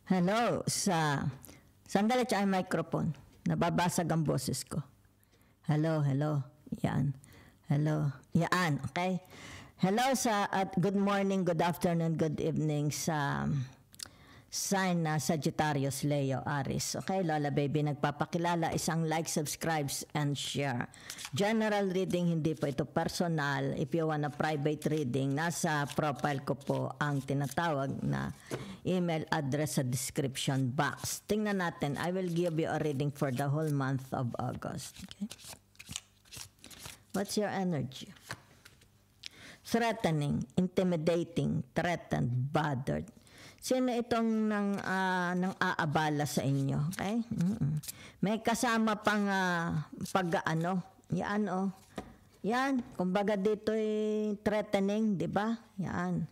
Hello, sandali tsaka yung microphone. Nababasag ang boses ko. Hello. Yan. Hello. Yan, okay? Hello at good morning, good afternoon, good evening sa sign na Sagittarius, Leo, Aries. Okay, Lola Baby, nagpapakilala, isang like, subscribes, and share. General reading, hindi po ito personal. If you want a private reading, nasa profile ko po ang tinatawag na email address sa description box. Tingnan natin, I will give you a reading for the whole month of August. Okay? What's your energy? Threatening, intimidating, threatened, bothered. Sino itong nang aabala sa inyo? Okay? May kasama pang pag-ano. Yan oh. Yan, kumbaga dito threatening, 'di ba? Yan.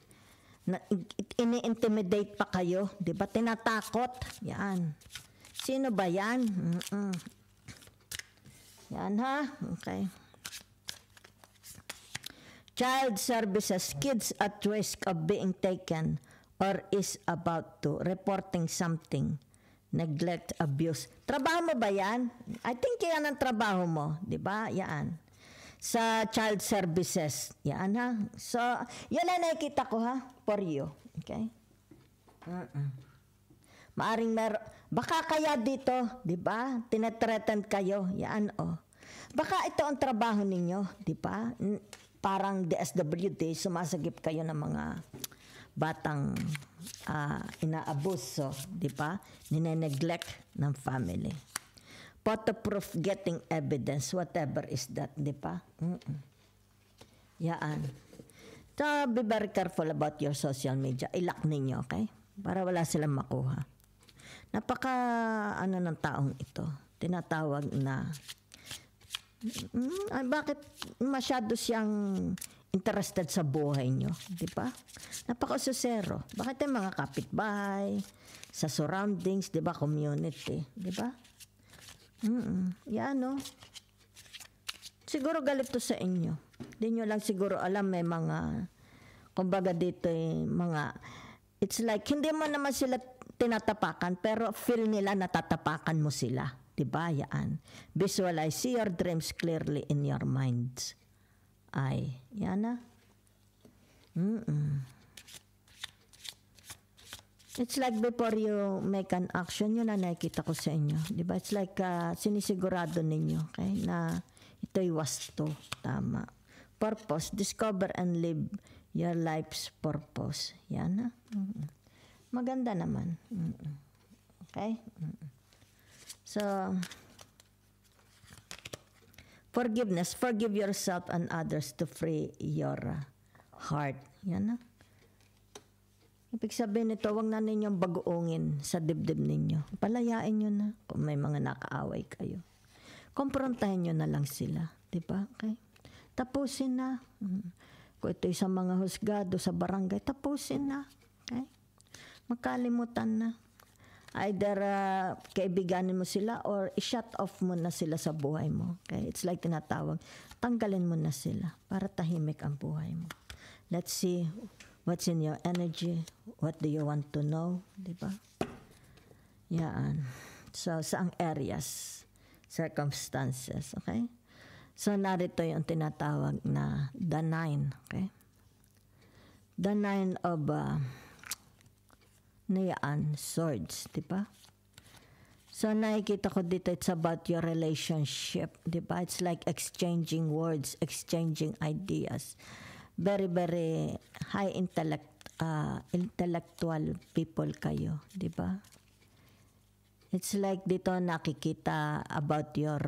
Ini-intimidate pa kayo, 'di ba? Tinatakot. Yan. Sino ba 'yan? Yan ha. Okay. Child services, kids at risk of being taken or is about to, reporting something, neglect, abuse. Trabaho mo ba yan? I think yan ang trabaho mo, di ba? Yan. Sa child services. Yan ha. So, yan ang nakikita ko ha, for you. Okay? Maaring baka kaya dito, di ba? Tinatreaten kayo. Yan o. Baka ito ang trabaho ninyo, di ba? Parang DSWD, sumasagip kayo ng mga batang inaabuso, di ba? Nine-neglect ng family. Photo proof, getting evidence, whatever is that, di ba? Yaan. So, be very careful about your social media. Ilock ninyo, okay? Para wala silang makuha. Napaka, ng taong ito. Tinatawag na, bakit masyado siyang interested sa buhay nyo, di ba? Napaka-susero. Bakit yung mga kapitbahay, sa surroundings, di ba, community, di ba? Yan, no? Siguro galit to sa inyo. Di nyo lang siguro alam, may mga, kumbaga dito mga, it's like, hindi mo naman sila tinatapakan, pero feel nila natatapakan mo sila. Di ba? Yan. Visualize, see your dreams clearly in your minds. Ay, yan na. It's like before you make an action, yun na nakikita ko sa inyo. Diba? It's like sinisigurado ninyo, okay, na ito'y wasto. Tama. Purpose. Discover and live your life's purpose. Yan na. Maganda naman. Okay? So, forgiveness. Forgive yourself and others to free your heart. Yan na. Ibig sabihin nito, huwag na ninyong bagoongin sa dibdib ninyo. Palayain nyo na kung may mga nakaaway kayo. Komprontahin nyo na lang sila. Diba? Okay? Tapusin na. Kung ito'y sa mga husgado, sa barangay, tapusin na. Okay? Makalimutan na. Either kaibiganin mo sila or i-shut off mo na sila sa buhay mo. Okay? It's like tinatawag, tanggalin mo na sila para tahimik ang buhay mo. Let's see what's in your energy. What do you want to know? Diba? Yan. So, saang areas, circumstances. Okay? So, narito yung tinatawag na the 9. Okay? The 9 of swords, di ba? So, nakikita ko dito, it's about your relationship, di ba? It's like exchanging words, exchanging ideas. Very, very high intellectual people kayo, di ba? It's like dito nakikita about your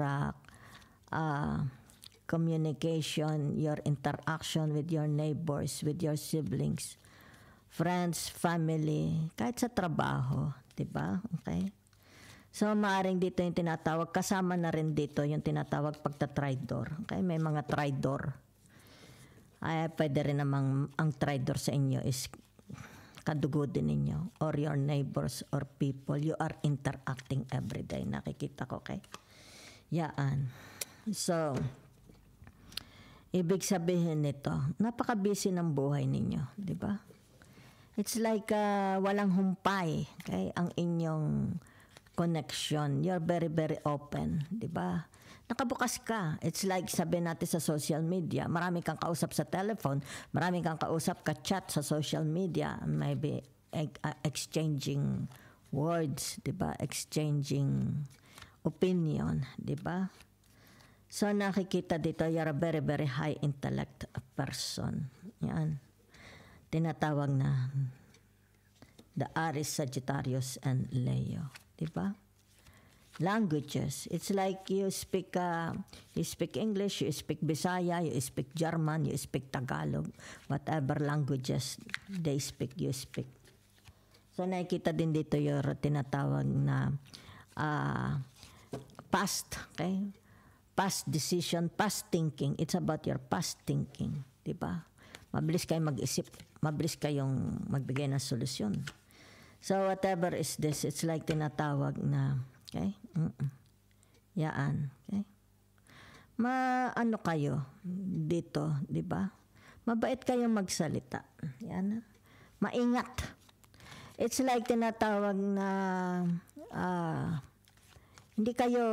communication, your interaction with your neighbors, with your siblings, friends, family, kahit sa trabaho, 'di ba? Okay? So maaring dito yung tinatawag, kasama na rin dito yung tinatawag pagta-tridor. Okay? May mga tridor. Ay pwede rin namang ang tridor sa inyo is kadugo din ninyo or your neighbors or people you are interacting every day. Nakikita ko, okay? Yaan. So, ibig sabihin nito, napaka-busy ng buhay ninyo, 'di ba? It's like walang humpay, okay? Ang inyong connection. You're very, very open, di ba? Nakabukas ka. It's like sabi natin sa social media, marami kang kausap sa telephone, marami kang kausap ka-chat sa social media, maybe exchanging words, di ba? Exchanging opinion, di ba? So nakikita dito, you're a very, very high intellect person. Yan. Tinatawag na the Aries, Sagittarius, and Leo. Diba? Languages. It's like you speak English, you speak Bisaya, you speak German, you speak Tagalog. Whatever languages they speak, you speak. So nakikita din dito yung tinatawag na past, okay? Past decision, past thinking. It's about your past thinking. Diba? Mabilis kayong mag-isip, mabilis kayong magbigay ng solusyon. So whatever is this, it's like tinatawag na, okay? Yaan, okay? Ano kayo dito, di ba? Mabait kayong magsalita. Yan. Maingat. It's like tinatawag na hindi kayo,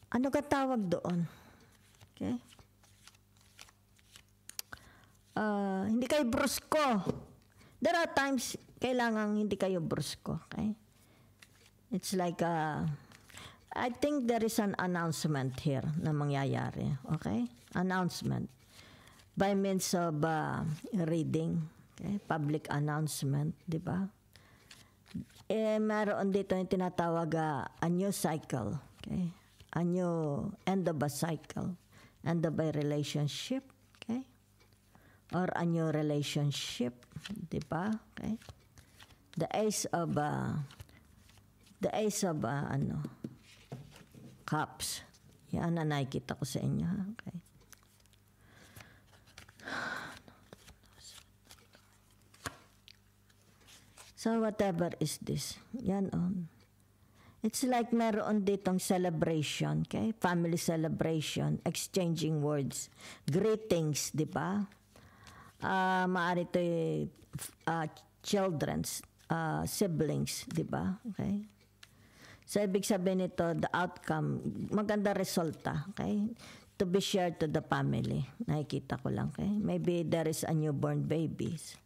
ano ka tawag doon? Okay? Hindi kayo brusko. There are times kailangan hindi kayo brusko. Okay? It's like I think there is an announcement here na mangyayari. Okay? Announcement. By means of reading. Okay? Public announcement. Diba? Meron dito yung tinatawag a new cycle. Okay? A new end of a cycle. End of a relationship. Okay? Or a new relationship, di ba? Okay. The ace of cups. Yan na nakikita ko sa inyo, ha? Okay. So whatever is this? Yan on. It's like meron ditong celebration, okay? Family celebration, exchanging words, greetings, di ba? Maaari ito children's, siblings, di ba? Okay? So, ibig sabihin nito, the outcome, maganda resulta, okay? To be shared to the family. Nakikita ko lang, okay? Maybe there is a newborn babies.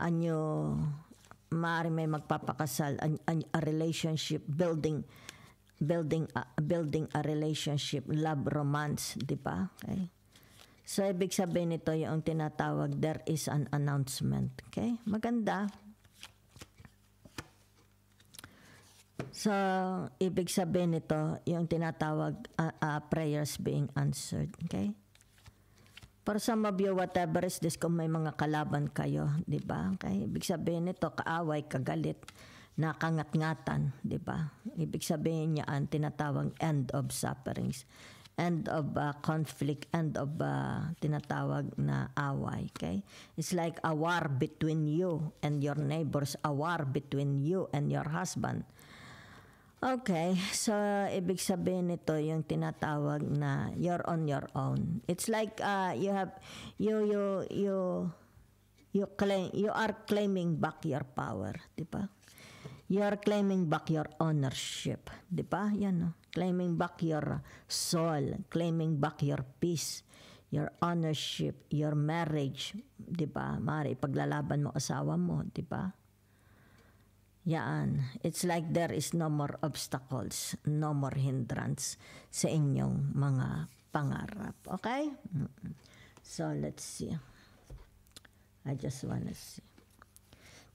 Maaari may magpapakasal, a relationship, building a relationship, love, romance, di ba? Okay? So, ibig sabihin nito yung tinatawag, there is an announcement. Okay? Maganda. So, ibig sabihin nito yung tinatawag, prayers being answered. Okay? For some of you, whatever is this, kung may mga kalaban kayo, di ba? Okay? Ibig sabihin nito, kaaway, kagalit, nakangat-ngatan, di ba? Ibig sabihin niya ang tinatawag end of sufferings. End of conflict, end of tinatawag na away, okay? It's like a war between you and your neighbors, a war between you and your husband. Okay, so ibig sabihin nito yung tinatawag na you're on your own. It's like you are claiming back your power, di ba? You are claiming back your ownership, di ba? Yan, no? Claiming back your soul, claiming back your peace, your ownership, your marriage, di ba? Mari ipaglalaban mo asawa mo, di ba? Yan. It's like there is no more obstacles, no more hindrance sa inyong mga pangarap. Okay? So, let's see. I just wanna see.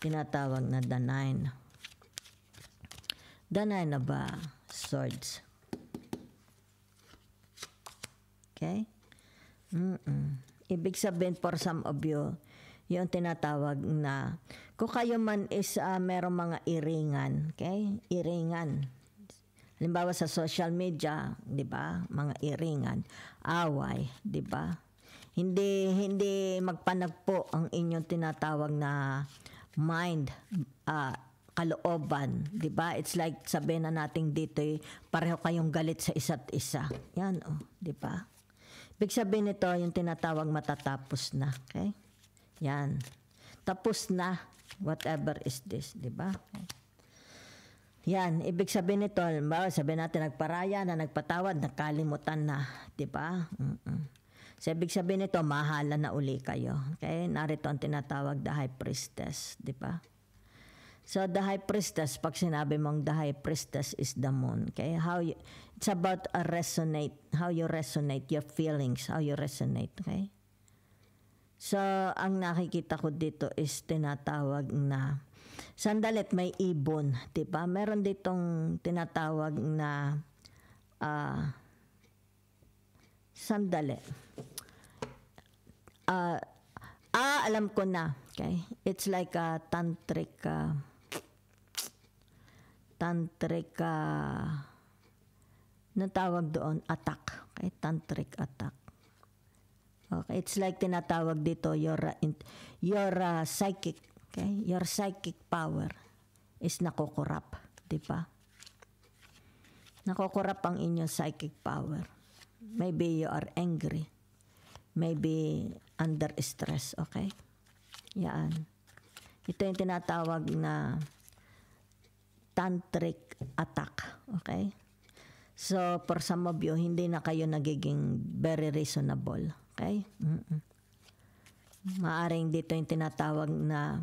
Tinatawag na the 9. The 9 na ba? Swords. Okay? Ibig sabihin for some of you, yung tinatawag na kung kayo man is merong mga iringan, okay? Iringan. Halimbawa sa social media, 'di ba? Mga iringan, away, 'di ba? Hindi magpanagpo ang inyong tinatawag na mind, kalooban, 'di ba? It's like sabihin na natin dito, pareho kayong galit sa isa't isa. Yan, 'di ba? Ibig sabihin nito yung tinatawag matatapos na, okay? Yan. Tapos na. Whatever is this, di ba? Yan, ibig sabihin nito, sabihin natin nagparaya na, nagpatawad, nakalimutan na, di ba? So, ibig sabihin nito, mahala na uli kayo. Okay? Narito ang tinatawag the high priestess, di ba? So, the high priestess, pag sinabi mong the high priestess is the moon, okay? It's about how you resonate, your feelings, how you resonate, okay? So, ang nakikita ko dito is tinatawag na, sandalit may ibon, di ba? Meron ditong tinatawag na, sandali. Alam ko na, okay? It's like a tantric, natawag doon, attack. Okay? Tantric attack. Okay? It's like tinatawag dito, your psychic, okay? Your psychic power is nakukurap. Di ba? Nakukurap ang inyong psychic power. Maybe you are angry. Maybe under stress, okay? Yan. Ito yung tinatawag na tantric attack, okay? So, for some of you, hindi na kayo nagiging very reasonable, okay? Maaring dito yung tinatawag na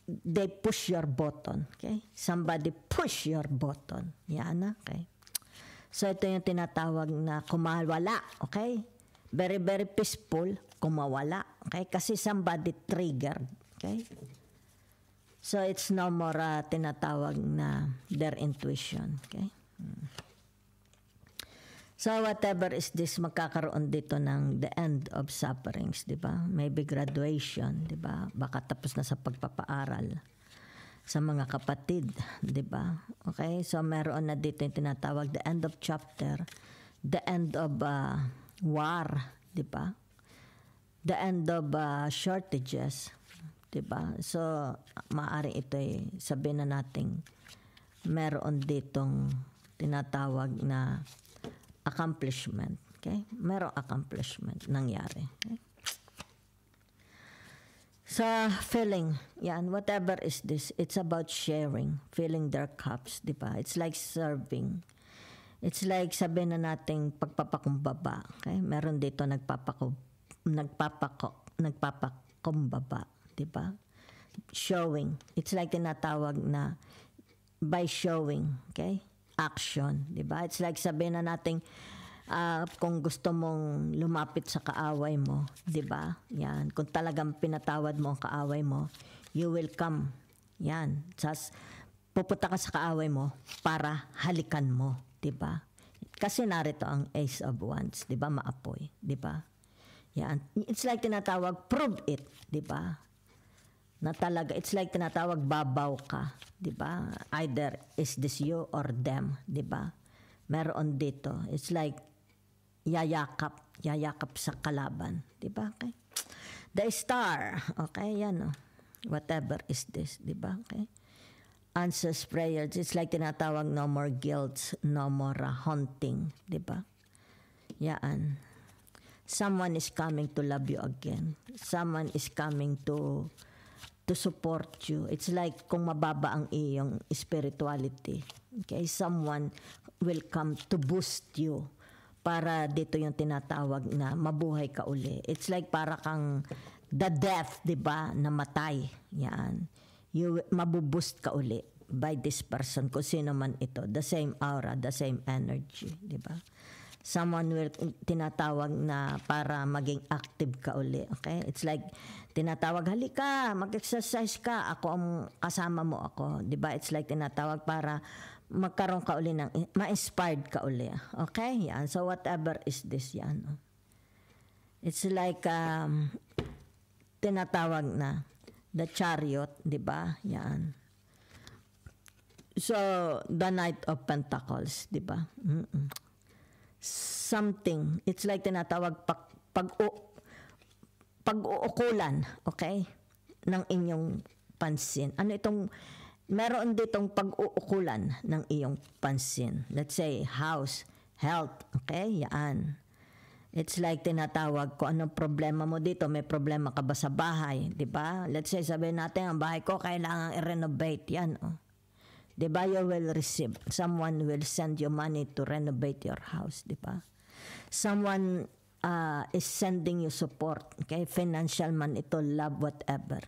they push your button, okay? Somebody push your button. Yan na, okay? So, ito yung tinatawag na kumawala, okay? Very, very peaceful, kumawala, okay? Kasi somebody triggered, okay? So, it's no more tinatawag na their intuition. Okay? So, whatever is this, magkakaroon dito ng the end of sufferings, di ba? Maybe graduation, di ba? Baka tapos na sa pagpapaaral sa mga kapatid, di ba? Okay? So, meron na dito yung tinatawag the end of chapter, the end of war, di ba? The end of shortages, diba? So, maaari ito sabihin na natin meron ditong tinatawag na accomplishment. Okay? Merong accomplishment nangyari. Okay? So, feeling, yan, whatever is this, it's about sharing, filling their cups, diba? It's like serving. It's like sabihin na natin pagpapakumbaba. Okay? Meron dito nagpapakumbaba. Diba? Showing. It's like tinatawag na by showing, okay? Action, diba? It's like sabihin na natin kung gusto mong lumapit sa kaaway mo, diba? Yan. Kung talagang pinatawad mo ang kaaway mo, you will come. Yan. Pupunta ka sa kaaway mo para halikan mo, diba? Kasi narito ang Ace of Wands, diba? Maapoy, diba? Yan. It's like tinatawag, prove it, diba? Na talaga, it's like tinatawag babaw ka, di ba? Either is this you or them, di ba? Meron dito. It's like yayakap sa kalaban, di ba? Okay. The star, okay, yan oh. Whatever is this, di ba? Okay. Answers prayers, it's like tinatawag no more guilt, no more haunting, di ba? Yan. Someone is coming to love you again. Someone is coming to support you. It's like kung mababa ang iyong spirituality. Okay? Someone will come to boost you para dito yung tinatawag na mabuhay ka uli. It's like para kang the death, di ba? Namatay. Yan. Mabuboost ka uli by this person, kung sino man ito. The same aura, the same energy. Di ba? Someone will tinatawag na para maging active ka uli. Okay? It's like tinatawag, halika, mag-exercise ka, ako ang kasama mo ako. Diba? It's like tinatawag para magkaroon ka uli ng, ma-inspired ka uli. Okay? Yan. So whatever is this, yan. It's like tinatawag na the chariot, diba? Yan. So, the Knight of Pentacles, diba? Something, it's like tinatawag pag-uukulan, okay, ng inyong pansin. Ano itong, meron ditong pag-uukulan ng iyong pansin. Let's say, house, health, okay, yan. It's like tinatawag ko anong problema mo dito, may problema ka ba sa bahay, 'di ba? Let's say sabihin natin ang bahay ko kailangan i-renovate 'yan, oh. 'Di ba? You will receive. Someone will send you money to renovate your house, 'di ba? Someone is sending you support, okay? Financial man ito, love, whatever.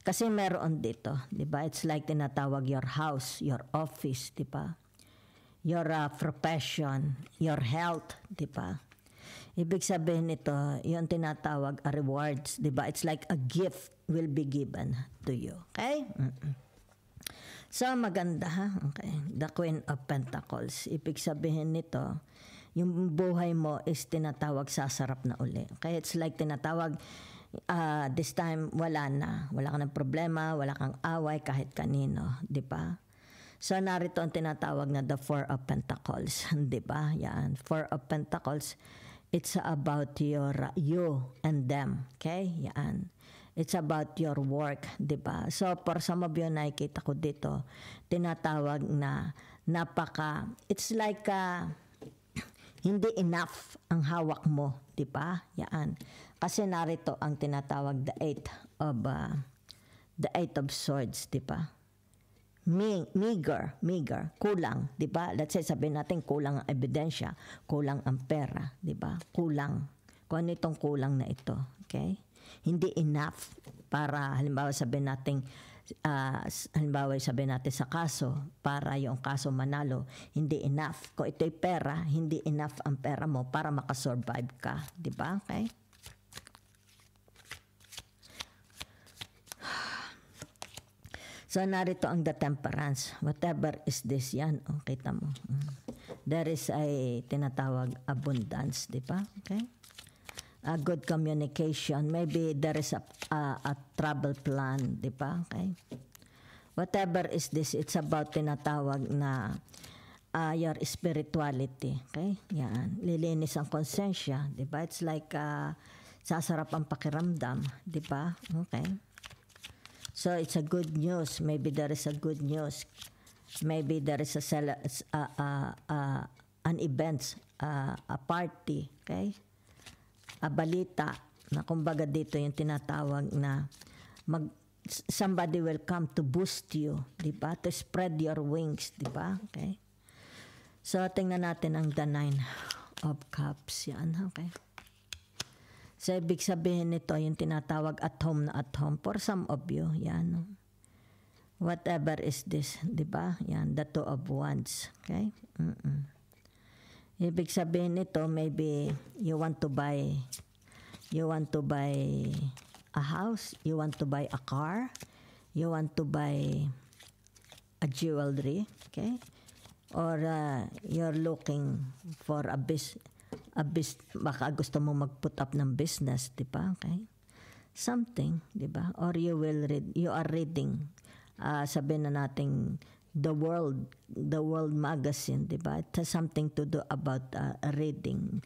Kasi meron dito, 'di ba? It's like tinatawag your house, your office, 'di ba? Your profession, your health, 'di ba? Ibig sabihin nito, yung tinatawag rewards, 'di ba? It's like a gift will be given to you. Okay? So maganda ha. Okay. The Queen of Pentacles. Ibig sabihin nito, yung buhay mo is tinatawag sasarap na uli. Okay? It's like tinatawag this time wala na. Wala ka ng problema, wala kang away kahit kanino, 'di ba? So narito ang tinatawag na the Four of Pentacles, 'di ba? Yan, Four of Pentacles. It's about you and them. Okay? Yan. It's about your work, 'di ba? So for some of you nakikita ko dito, tinatawag na it's like hindi enough ang hawak mo, 'di ba? Yan. Kasi narito ang tinatawag the Eight of Swords, 'di ba? Meager, kulang, 'di ba? Let's say sabihin natin kulang ang ebidensya, kulang ang pera, 'di ba? Kulang. Kung ano itong kulang na ito, okay? Hindi enough para halimbawa sabihin natin sa kaso para yung kaso manalo, hindi enough. Kung ito'y pera, hindi enough ang pera mo para makasurvive ka, 'di ba? Okay? So, narito ang the temperance. Whatever is this, yan. O, kita mo. There is a tinatawag abundance, di ba? Okay? A good communication. Maybe there is a travel plan, di ba? Okay? Whatever is this, it's about tinatawag na your spirituality. Okay? Yan. Lilinis ang konsensya, di ba? It's like sasarap ang pakiramdam, di ba? Okay? So it's a good news. Maybe there is a good news. Maybe there is an event, a party, okay? A balita na kumbaga dito yung tinatawag na somebody will come to boost you, di ba? To spread your wings, di ba? Okay? So tingnan natin ang the Nine of Cups yan, okay? So, ibig sabihin nito, yung tinatawag at home na at home. For some of you, yan. Whatever is this, di ba? Yan, the Two of Wands. Okay? Ibig sabihin nito, maybe you want to buy a house, you want to buy a car, you want to buy a jewelry, okay? Or you're looking for a baka gusto mo mag-put up ng business, di ba? Okay? Something, di ba? Or you are reading, sabihin na natin, the world magazine, di ba? It has something to do about reading.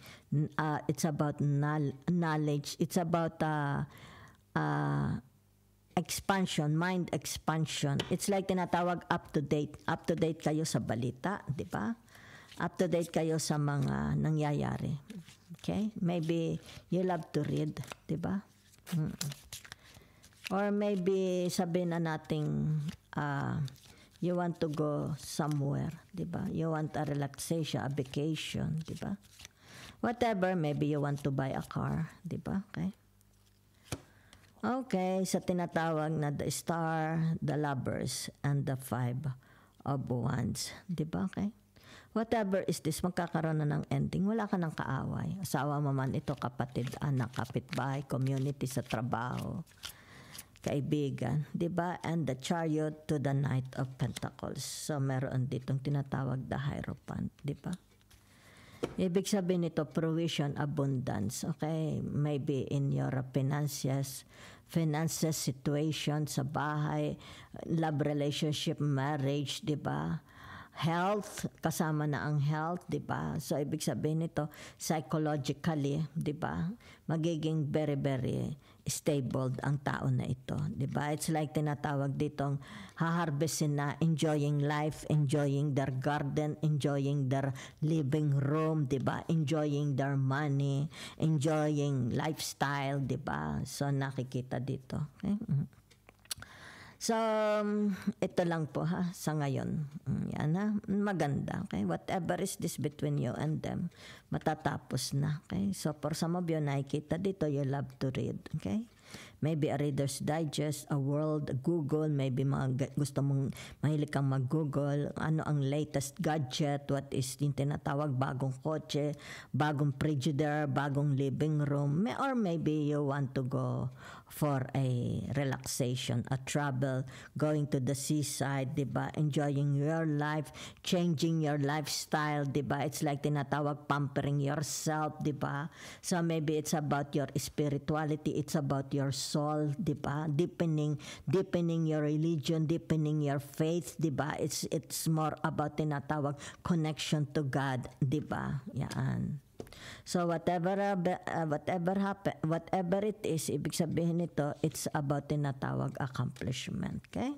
It's about knowledge. It's about expansion, mind expansion. It's like tinatawag up to date. Up to date kayo sa balita, di ba? Up to date kayo sa mga nangyayari. Okay? Maybe you love to read, di ba? Or maybe sabihin na natin you want to go somewhere, di ba? You want a relaxation, a vacation, di ba? Whatever, maybe you want to buy a car, di ba? Okay? Okay, sa tinatawag na the Star, the Lovers, and the Five of Wands, di ba? Okay? Whatever is this, magkakaroon na ng ending. Wala ka ng kaaway. Asawa mo man ito, kapatid, anak, kapitbahay, community sa trabaho, kaibigan, di ba? And the Chariot to the Knight of Pentacles. So, meron ditong tinatawag the Hierophant, di ba? Ibig sabihin nito, provision, abundance, okay? Maybe in your finances, situation sa bahay, love relationship, marriage, di ba? health, kasama na ang health, di ba? So, ibig sabihin nito, psychologically, di ba? Magiging very, very stable ang tao na ito, di ba? It's like tinatawag ditong haharvestin na, enjoying life, enjoying their garden, enjoying their living room, di ba? Enjoying their money, enjoying lifestyle, di ba? So, nakikita dito. Okay? So, ito lang po ha, sa ngayon. Yan ha, maganda. Okay? Whatever is this between you and them, matatapos na. Okay? So, for some of you, nakikita dito, you love to read. Okay? Maybe a Reader's Digest, a World, a Google, maybe gusto mong mahilig kang mag-Google, ano ang latest gadget, what is yung tinatawag, bagong kotse, bagong frigidaire, bagong living room, or maybe you want to go for a relaxation, a travel, going to the seaside, diba? Enjoying your life, changing your lifestyle, diba? It's like tinatawag pampering yourself, diba? So maybe it's about your spirituality, it's about your soul, diba? Deepening your religion, deepening your faith, diba? It's more about tinatawag connection to God, diba? Yan. So whatever it is, ibig sabihin nito, it's about tinatawag accomplishment. Okay?